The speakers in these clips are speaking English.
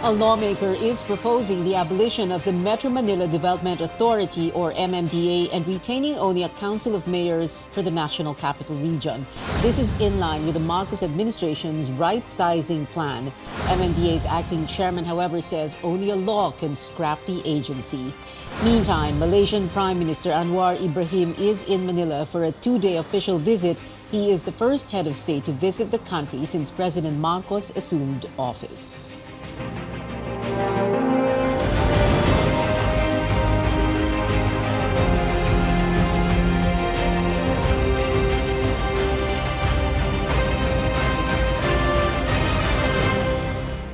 A lawmaker is proposing the abolition of the Metro Manila Development Authority, or MMDA, and retaining only a council of mayors for the National Capital Region. This is in line with the Marcos administration's rightsizing plan. MMDA's acting chairman, however, says only a law can scrap the agency. Meantime, Malaysian Prime Minister Anwar Ibrahim is in Manila for a two-day official visit. He is the first head of state to visit the country since President Marcos assumed office.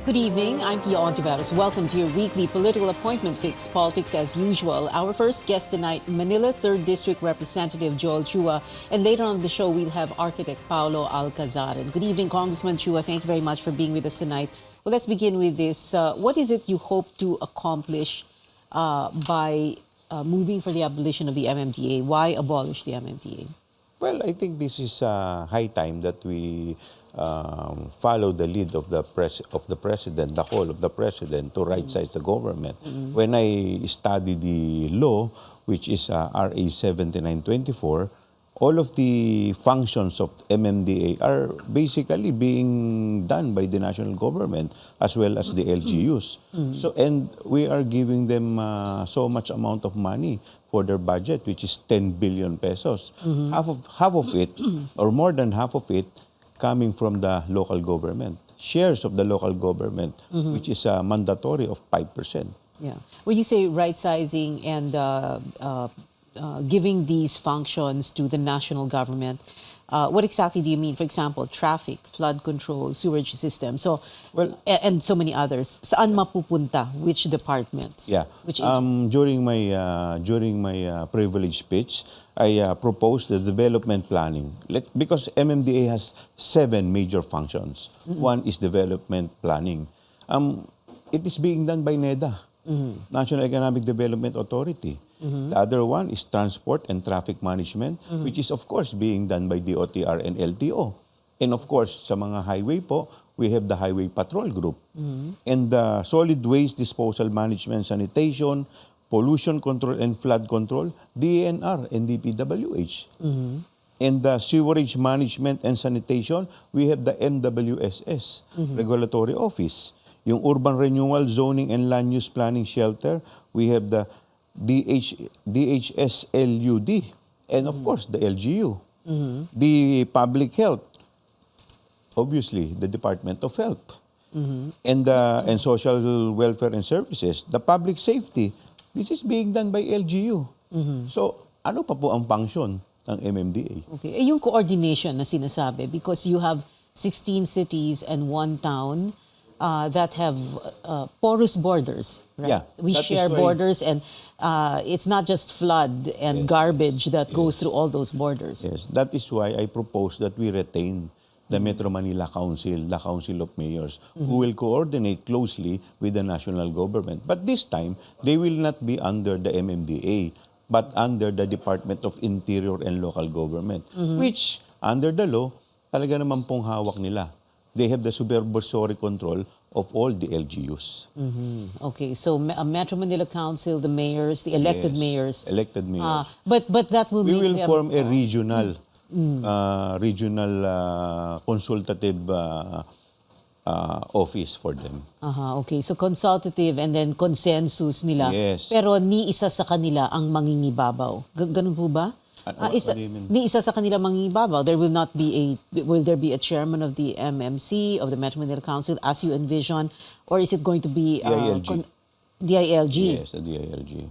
Good evening, I'm Pia Hontiveros. Welcome to your weekly political appointment fix, politics as usual. Our first guest tonight, Manila 3rd District Representative Joel Chua. And later on the show, we'll have architect Paulo Alcazaran. Good evening, Congressman Chua. Thank you very much for being with us tonight. Well, let's begin with this. What is it you hope to accomplish by moving for the abolition of the MMDA? Why abolish the MMDA? Well, I think this is high time that we follow the lead of the president, the whole of the president, to right-size the government. When I studied the law, which is RA 7924, all of the functions of MMDA are basically being done by the national government as well as the LGUs. So, and we are giving them so much amount of money for their budget, which is 10 billion pesos. Half of it, or more than half of it, coming from the local government. Shares of the local government, which is mandatory of 5%. Yeah. When you say right-sizing and giving these functions to the national government, what exactly do you mean? For example, traffic, flood control, sewerage system, so and so many others. Saan mapupunta? Which departments? Yeah. Which agencies? During my privilege speech, I proposed the development planning. Because MMDA has 7 major functions. One is development planning. It is being done by NEDA, National Economic Development Authority. The other one is transport and traffic management, which is of course being done by DOTR and LTO. And of course, sa mga highway po, we have the Highway Patrol Group. And the solid waste disposal management, sanitation, pollution control and flood control, DENR and DPWH. And the sewerage management and sanitation, we have the MWSS, Regulatory Office. Yung urban renewal, zoning and land use planning shelter, we have the DHSLUD, and of course the LGU. The public health, obviously the Department of Health, and social welfare and services, the public safety. This is being done by LGU. So ano pa po ang function ng MMDA? Okay. Yung coordination na sinasabi, because you have 16 cities and 1 town that have porous borders, right? Yeah, we share borders, and it's not just flood and garbage that goes through all those borders. Yes, that is why I propose that we retain the Metro Manila Council, the Council of Mayors, who will coordinate closely with the national government. But this time, they will not be under the MMDA, but under the Department of Interior and Local Government, which, under the law, talaga naman pong hawak nila. They have the supervisory control of all the LGUs. Okay, so Metro Manila Council, the mayors, the elected mayors. Elected mayors. But that will We make will them, form a regional consultative office for them. Okay, so consultative and then consensus nila. Yes. Pero ni isa sa kanila ang mangingibabaw. Ganun po ba? Ni isa sa kanila mangingibabaw. Will there be a chairman of the MMC, of the Metro Manila Council, as you envision? Or is it going to be DILG. DILG? Yes, the DILG.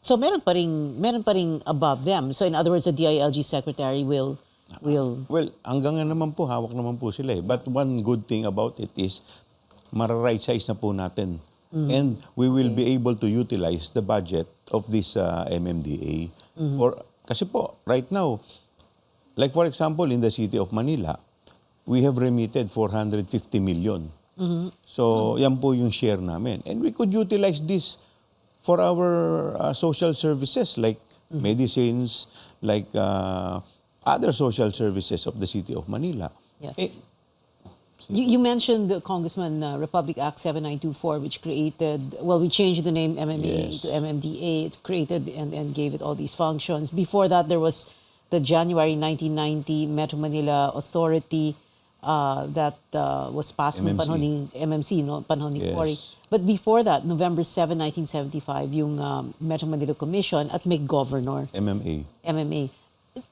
So meron pa ring above them. So in other words, the DILG secretary will... Well, hanggang nga naman po, hawak naman po sila eh. But one good thing about it is, mara-right size na po natin. And we will be able to utilize the budget of this MMDA. Kasi po, right now, like for example, in the city of Manila, we have remitted 450 million. So, yan po yung share namin. And we could utilize this for our social services like medicines, like other social services of the city of Manila. Yeah. You mentioned the Congressman Republic Act 7924, which created, well, we changed the name MMA Yes. to MMDA. It created and gave it all these functions. Before that, there was the January 1990 Metro Manila Authority that was passed noong MMC. panahon ni MMC, no? Panahon ni Yes. Cory. But before that, November 7, 1975, yung Metro Manila Commission at may governor. MMA. MMA.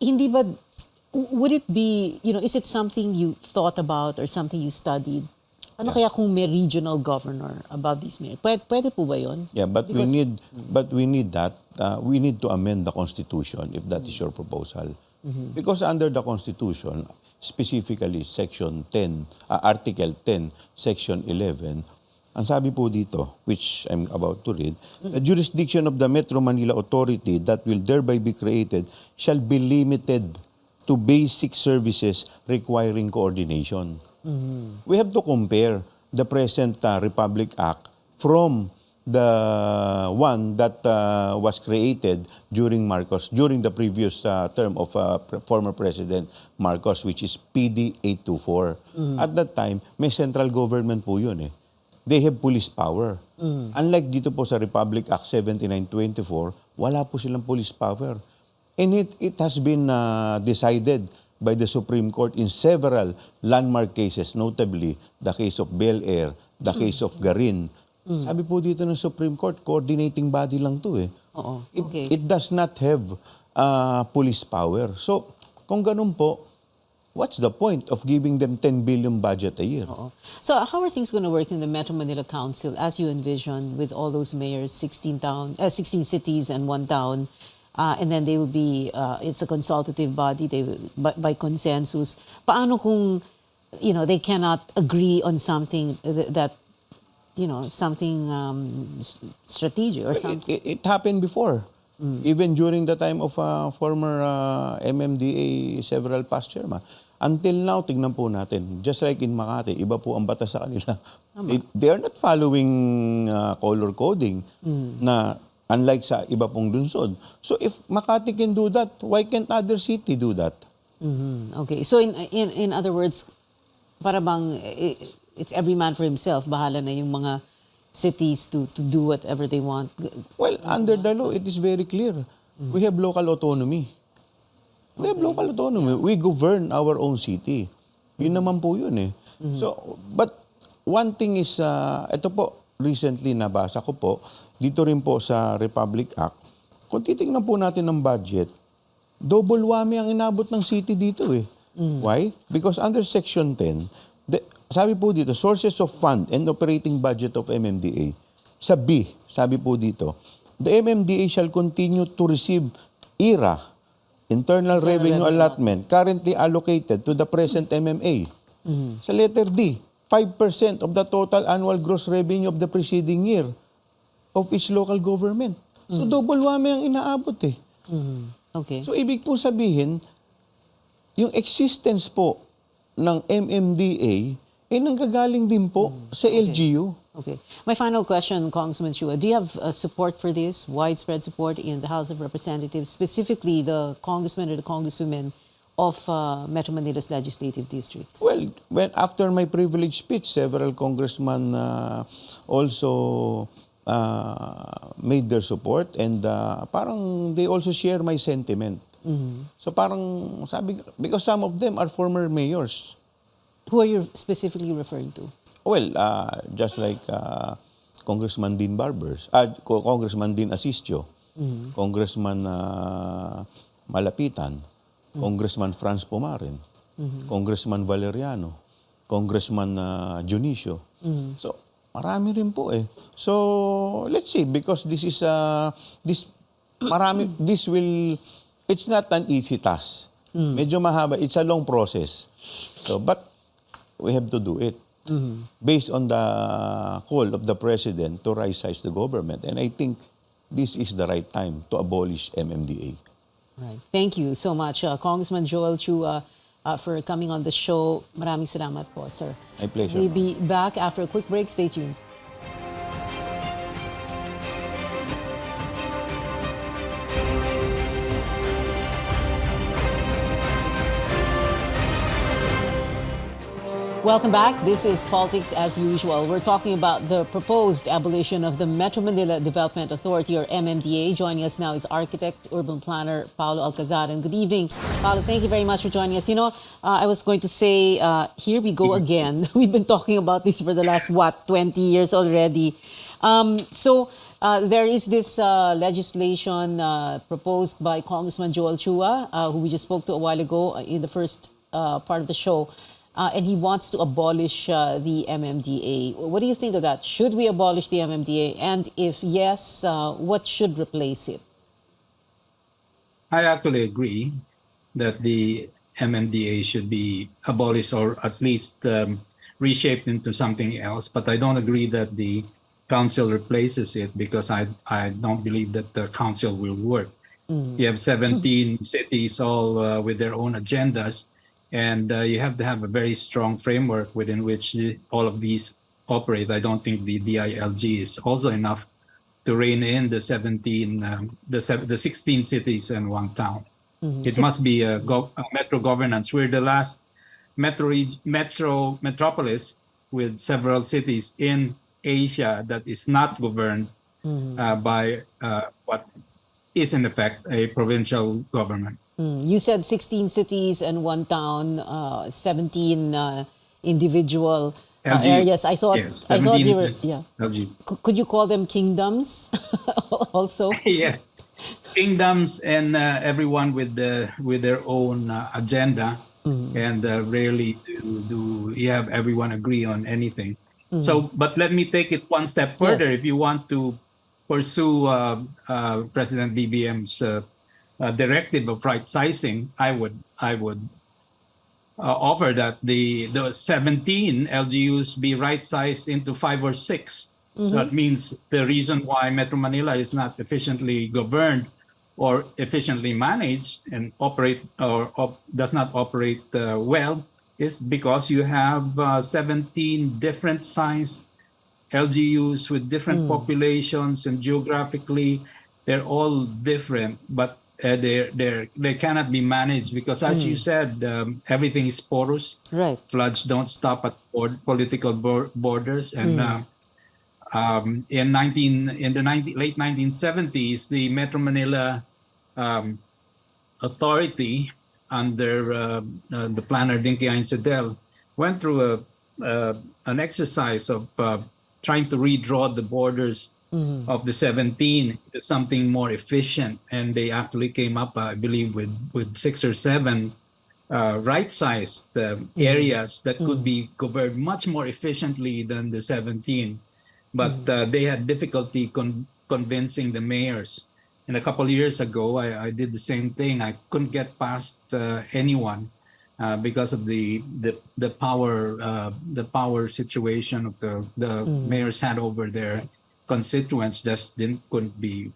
Hindi ba, would it be, is it something you thought about or something you studied? Ano kaya kung may regional governor above these mayors? Pwede po ba yun? Yeah, but Because- we need that. We need to amend the Constitution if that is your proposal. Because under the Constitution, specifically Section 10, Article 10, Section 11, ang sabi po dito, which I'm about to read, the jurisdiction of the Metro Manila Authority that will thereby be created shall be limited to basic services requiring coordination. We have to compare the present Republic Act from the one that was created during the previous term of former President Marcos, which is PD 824. At that time, may central government po yun eh. They have police power. Unlike dito po sa Republic Act 7924, wala po silang police power. And it has been decided by the Supreme Court in several landmark cases, notably the case of Bel Air, the case of Garin. Sabi po dito ng Supreme Court, coordinating body lang to eh. Oo, okay. It does not have police power. So, kung ganun po, what's the point of giving them 10 billion budget a year? Oo. So how are things going to work in the Metro Manila Council as you envision with all those mayors, 16 cities and one town, and then they will be, it's a consultative body, they will, by consensus. Paano kung, they cannot agree on something that, something strategic or something? It happened before. Even during the time of former MMDA, several past chairman. Until now, tignan po natin, just like in Makati, iba po ang batas sa kanila. They are not following color coding na unlike sa iba pong lungsod. So if Makati can do that, why can't other city do that? Okay. So in other words, para bang it's every man for himself, bahala na yung mga cities to do whatever they want. Well, under the law, it is very clear. We have local autonomy. We have local autonomy. We govern our own city. Yun naman po yun eh. So, but one thing is, ito po, recently nabasa ko po, dito rin po sa Republic Act, kung titignan po natin ng budget, double whammy ang inabot ng city dito eh. Why? Because under Section 10, sabi po dito, sources of fund and operating budget of MMDA. Sa B, sabi po dito, the MMDA shall continue to receive IRA, Internal Revenue Allotment, currently allocated to the present MMA. Sa letter D, 5% of the total annual gross revenue of the preceding year of each local government. So double whammy ang inaabot eh. Okay. So ibig po sabihin, yung existence po ng MMDA ay nanggagaling din po sa LGU. Okay. My final question, Congressman Chua, do you have support for this, widespread support in the House of Representatives, specifically the congressmen or the congresswomen of Metro Manila's legislative districts? Well, after my privilege speech, several congressmen also made their support and parang they also share my sentiment. So parang sabi, because some of them are former mayors. Who are you specifically referring to? Well, just like Congressman Dean Barbers, Congressman Dean Asistio, Congressman Malapitan, Congressman Franz Pomarin, Congressman Valeriano, Congressman Junicio. So, marami rin po eh. So, let's see, because this is, it's not an easy task. Medyo mahaba, it's a long process. So, but we have to do it. Based on the call of the President to right-size the government. And I think this is the right time to abolish MMDA. Right. Thank you so much, Congressman Joel Chua, for coming on the show. Maraming salamat po, sir. My pleasure. We'll be back after a quick break. Stay tuned. Welcome back. This is Politics as Usual. We're talking about the proposed abolition of the Metro Manila Development Authority, or MMDA. Joining us now is architect, urban planner Paolo Alcazar. And good evening, Paolo. Thank you very much for joining us. I was going to say, here we go again. We've been talking about this for the last, 20 years already. There is this legislation proposed by Congressman Joel Chua, who we just spoke to a while ago in the first part of the show. And he wants to abolish the MMDA. What do you think of that? Should we abolish the MMDA? And if yes, what should replace it? I actually agree that the MMDA should be abolished or at least reshaped into something else. But I don't agree that the council replaces it, because I don't believe that the council will work. You have 17 cities all with their own agendas. And you have to have a very strong framework within which all of these operate. I don't think the DILG is also enough to rein in the 16 cities and one town. It must be a metro governance. We're the last metropolis with several cities in Asia that is not governed by what is in effect a provincial government. You said 16 cities and one town, 17 individual areas. I thought you were Could you call them kingdoms also? Yes, kingdoms, and everyone with their own agenda, and rarely do you have everyone agree on anything. So, but let me take it one step further. Yes. If you want to pursue President BBM's directive of rightsizing, I would offer that the 17 LGUs be right-sized into 5 or 6. So that means the reason why Metro Manila is not efficiently governed or efficiently managed and does not operate well is because you have 17 different sized LGUs with different populations, and geographically they're all different, but they cannot be managed because, as you said, everything is porous. Right. Floods don't stop at political borders, and in the late 1970s, the Metro Manila Authority under the planner Dinky Ainsedel went through an exercise of trying to redraw the borders of the 17 to something more efficient, and they actually came up, I believe, with 6 or 7 right-sized areas that could be governed much more efficiently than the 17. But they had difficulty convincing the mayors. And a couple of years ago, I did the same thing. I couldn't get past anyone because of the power situation of the mayors had over their constituents just couldn't be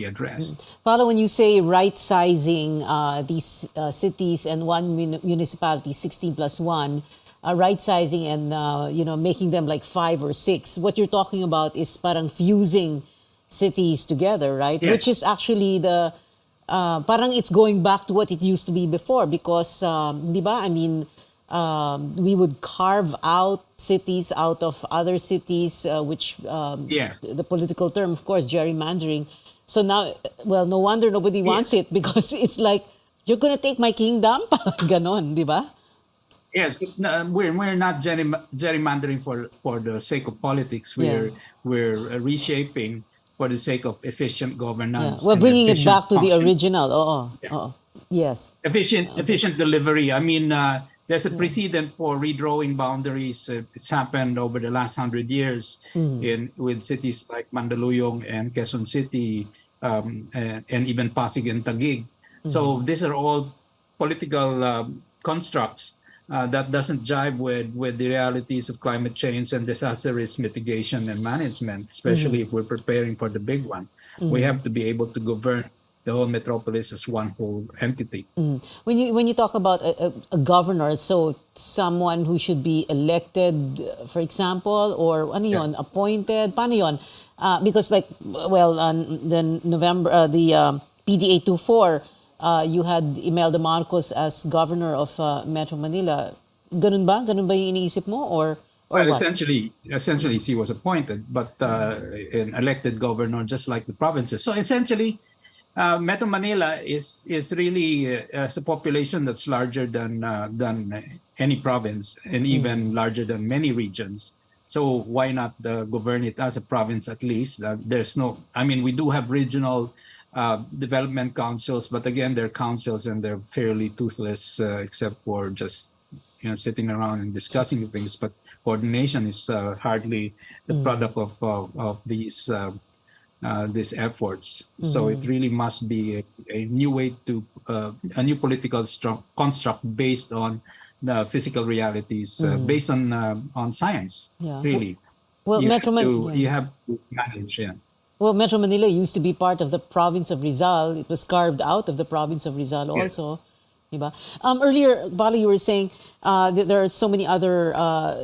addressed. Paolo, when you say right-sizing these cities and one municipality, 16 plus 1, right-sizing and making them like 5 or 6, what you're talking about is parang fusing cities together, right? Yes. Which is actually the parang it's going back to what it used to be before, because di ba? I mean, we would carve out cities out of other cities, which the political term, of course, gerrymandering. So now, well, no wonder nobody wants it, because it's like, you're gonna take my kingdom? Ganon, di ba? Yes, but we're not gerrymandering for the sake of politics. We're reshaping for the sake of efficient governance. We're bringing it back to the function. original. Yes. Efficient delivery. I mean, there's a precedent for redrawing boundaries. It's happened over the last 100 years with cities like Mandaluyong and Quezon City, and even Pasig and Taguig. So these are all political constructs that doesn't jive with the realities of climate change and disaster risk mitigation and management, especially if we're preparing for the big one. We have to be able to govern the whole metropolis as one whole entity. When you talk about a governor, so someone who should be elected, for example, or ano yun, appointed, paano yun? Because like, well, the November, the PDA 24, you had Imelda Marcos as governor of Metro Manila. Ganun ba? Ganun ba yung iniisip mo or Well, what? essentially, she was appointed, but an elected governor, just like the provinces. So essentially, Metro Manila is really has a population that's larger than any province, and even larger than many regions. So why not govern it as a province at least? There's no, I mean, we do have regional development councils, but again, they're councils and they're fairly toothless, except for just sitting around and discussing things. But coordination is hardly the product of these efforts. So it really must be a new way to a new political construct based on the physical realities, based on science. Yeah. Really, Well, yeah. you have to manage. Yeah. Well, Metro Manila used to be part of the province of Rizal. It was carved out of the province of Rizal Yes. also. Diba? Earlier, Bali, you were saying that there are so many other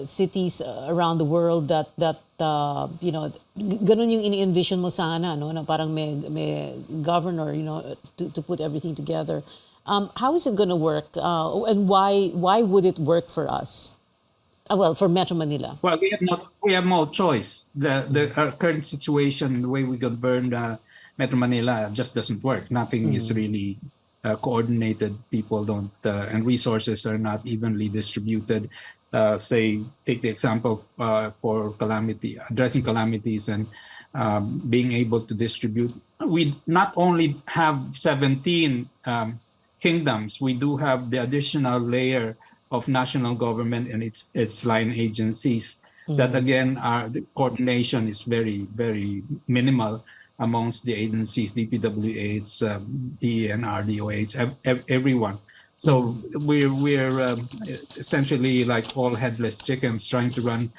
cities around the world that ganun yung ini-envision mo sana, no? Na parang may governor, to put everything together. How is it going to work? And why would it work for us? Well, for Metro Manila. Well, we have no choice. The current situation, the way we govern Metro Manila, just doesn't work. Nothing is really coordinated. People don't, and resources are not evenly distributed. Say, take the example for addressing calamities and being able to distribute. We not only have 17 kingdoms, we do have the additional layer of national government and its line agencies that again the coordination is very, very minimal amongst the agencies, DPWH, DENR, DOH, everyone. So we're essentially like all headless chickens trying to run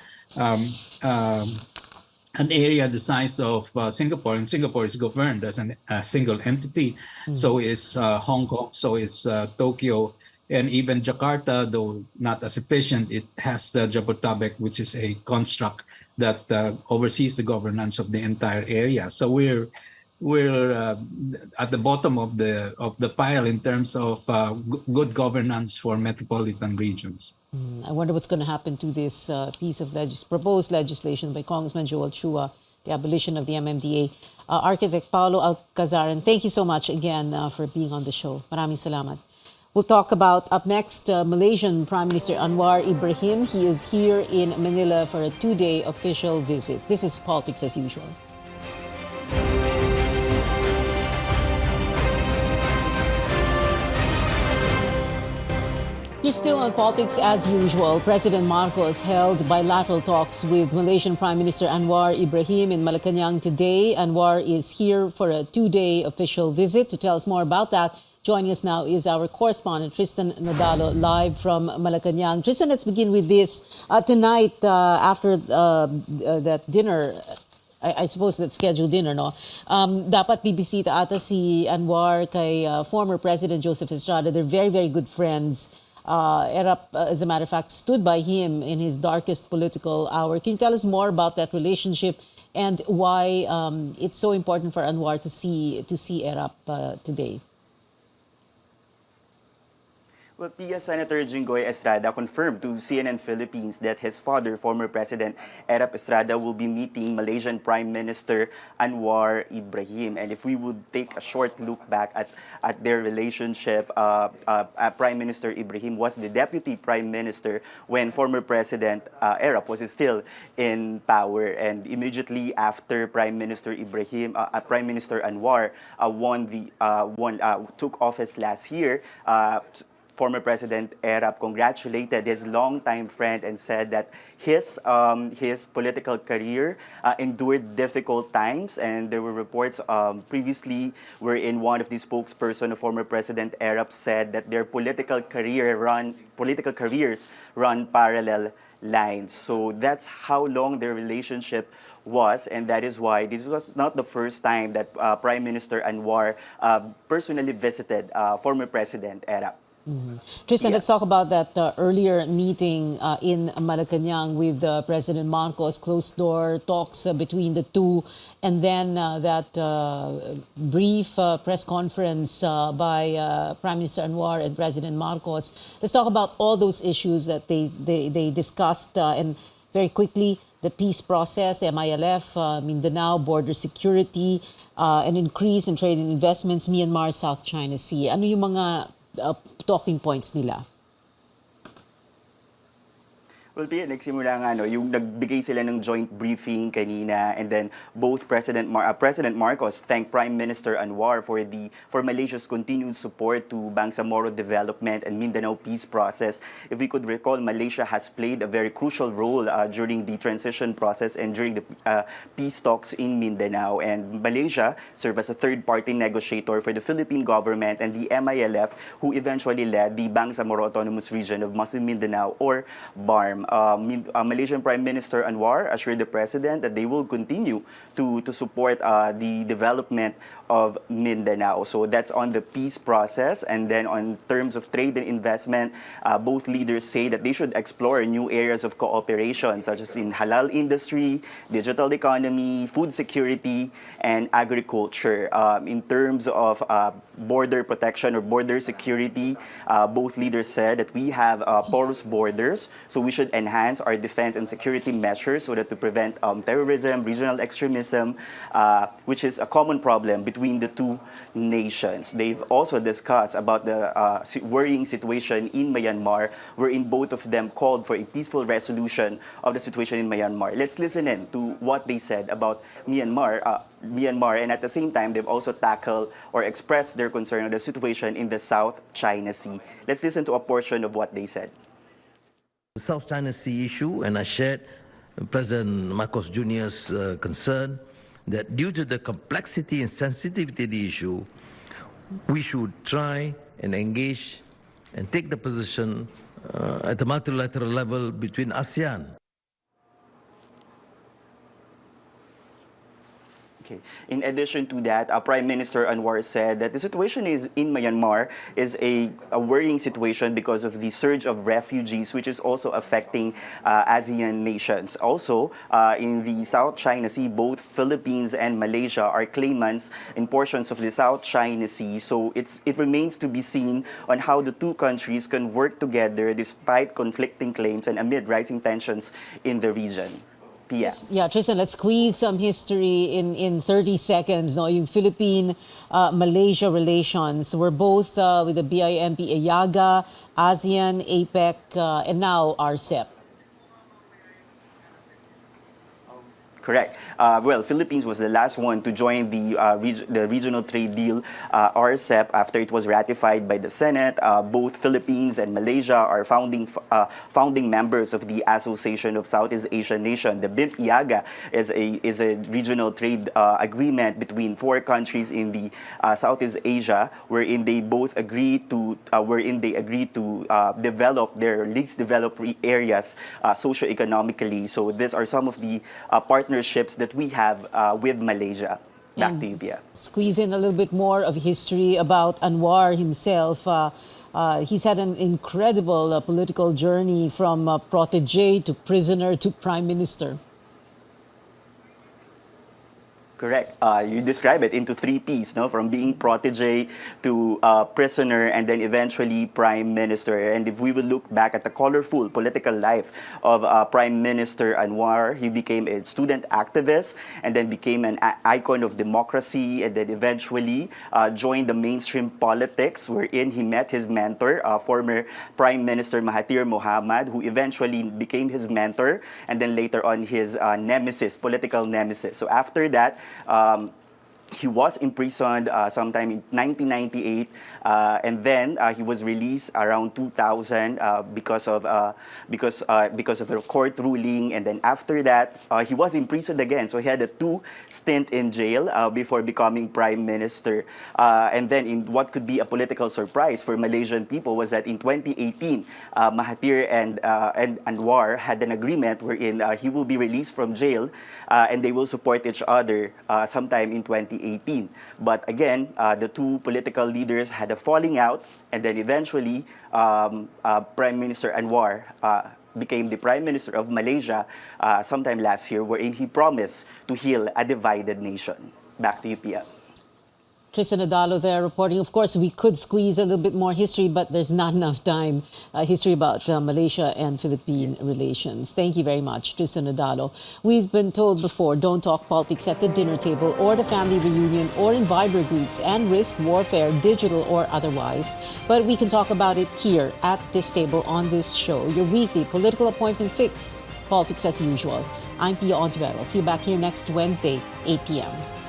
an area the size of Singapore, and Singapore is governed as a single entity. So is Hong Kong, so is Tokyo, and even Jakarta, though not as efficient, it has Jabotabek, which is a construct that oversees the governance of the entire area. So we're at the bottom of the pile in terms of good governance for metropolitan regions. I wonder what's going to happen to this piece of proposed legislation by Congressman Joel Chua, the abolition of the MMDA. Architect Paolo Alcazaran, thank you so much again for being on the show. Maraming salamat. We'll talk about, up next, Malaysian Prime Minister Anwar Ibrahim. He is here in Manila for a 2-day official visit. This is Politics as Usual. You're still on Politics as Usual. President Marcos held bilateral talks with Malaysian Prime Minister Anwar Ibrahim in Malacanang today. Anwar is here for a 2-day official visit. To tell us more about that, joining us now is our correspondent, Tristan Nadalo, live from Malacanang. Tristan, let's begin with this. Tonight, after that dinner, I suppose that scheduled dinner, no? Dapat bibisita ata si Anwar kay former President Joseph Estrada. They're very, very good friends. Erap, as a matter of fact, stood by him in his darkest political hour. Can you tell us more about that relationship and why it's so important for Anwar to see Erap today? Well, Pia, Senator Jinggoy Estrada confirmed to CNN Philippines that his father, former President Erap Estrada, will be meeting Malaysian Prime Minister Anwar Ibrahim. And if we would take a short look back at their relationship, Prime Minister Ibrahim was the Deputy Prime Minister when former President Erap was still in power. And immediately after Prime Minister Ibrahim, Prime Minister Anwar took office last year, former President Erap congratulated his longtime friend and said that his political career endured difficult times. And there were reports previously wherein one of the spokesperson of former President Erap said that their political careers run parallel lines. So that's how long their relationship was, and that is why this was not the first time that Prime Minister Anwar personally visited former President Erap. Tristan, Yeah. let's talk about that earlier meeting in Malacanang with President Marcos, closed door talks between the two, and then that brief press conference by Prime Minister Anwar and President Marcos. Let's talk about all those issues that they discussed and very quickly the peace process, the MILF, Mindanao, border security, an increase in trade and investments, Myanmar, South China Sea. Ano yung mga talking points nila? Well, Pia, nagsimula nga, no, yung nagbigay sila ng joint briefing kanina, and then both President Marcos thanked Prime Minister Anwar for Malaysia's continued support to Bangsamoro development and Mindanao peace process. If we could recall, Malaysia has played a very crucial role during the transition process and during the peace talks in Mindanao. And Malaysia served as a third-party negotiator for the Philippine government and the MILF, who eventually led the Bangsamoro Autonomous Region of Muslim Mindanao, or BARM. Malaysian Prime Minister Anwar assured the President that they will continue to support the development of Mindanao. So that's on the peace process. And then on terms of trade and investment, both leaders say that they should explore new areas of cooperation, such as in halal industry, digital economy, food security, and agriculture. In terms of border protection or border security, both leaders said that we have porous borders, so we should enhance our defense and security measures so that to prevent terrorism, regional extremism, which is a common problem between the two nations. They've also discussed about the worrying situation in Myanmar, wherein both of them called for a peaceful resolution of the situation in Myanmar. Let's listen in to what they said about Myanmar, and at the same time, they've also tackled or expressed their concern on the situation in the South China Sea. Let's listen to a portion of what they said. The South China Sea issue, and I shared President Marcos Jr.'s concern that due to the complexity and sensitivity of the issue, we should try and engage and take the position at the multilateral level between ASEAN. Okay. In addition to that, Prime Minister Anwar said that the situation in Myanmar is a worrying situation because of the surge of refugees, which is also affecting ASEAN nations. Also, in the South China Sea, both Philippines and Malaysia are claimants in portions of the South China Sea. So it remains to be seen on how the two countries can work together despite conflicting claims and amid rising tensions in the region. Pia. Yeah, Tristan, let's squeeze some history in 30 seconds. No? Yung Philippine-Malaysia relations were both with the BIMP, AYAGA, ASEAN, APEC, and now RCEP. Correct. Well, Philippines was the last one to join the regional trade deal, RCEP, after it was ratified by the Senate. Both Philippines and Malaysia are founding members of the Association of Southeast Asian Nations. The BIMP-IAGA is a regional trade agreement between four countries in the Southeast Asia, wherein they agree to develop their least developed areas socio-economically. So these are some of the partnerships that we have with Malaysia. Back to you, Pia. Squeeze in a little bit more of history about Anwar himself. He's had an incredible political journey from protege to prisoner to prime minister. Correct. You describe it into three Ps, no? From being protege to prisoner and then eventually prime minister. And if we would look back at the colorful political life of Prime Minister Anwar, he became a student activist and then became an icon of democracy and then eventually joined the mainstream politics, wherein he met his mentor, former Prime Minister Mahathir Mohamad, who eventually became his mentor and then later on his political nemesis. So after that, he was imprisoned sometime in 1998, and then he was released around 2000 because of a court ruling. And then after that, he was imprisoned again. So he had a 2 stint in jail before becoming prime minister. And then, in what could be a political surprise for Malaysian people, was that in 2018, Mahathir and Anwar had an agreement wherein he will be released from jail, and they will support each other sometime in 2018. 2018. But again, the two political leaders had a falling out, and then eventually Prime Minister Anwar became the Prime Minister of Malaysia sometime last year, wherein he promised to heal a divided nation. Back to you, Pia. Tristan Adalo there reporting. Of course, we could squeeze a little bit more history, but there's not enough time. History about Malaysia and Philippine relations. Thank you very much, Tristan Adalo. We've been told before, don't talk politics at the dinner table or the family reunion or in Viber groups and risk warfare, digital or otherwise. But we can talk about it here at this table on this show, your weekly political appointment fix. Politics as usual. I'm Pia Hontiveros. See you back here next Wednesday, 8 p.m.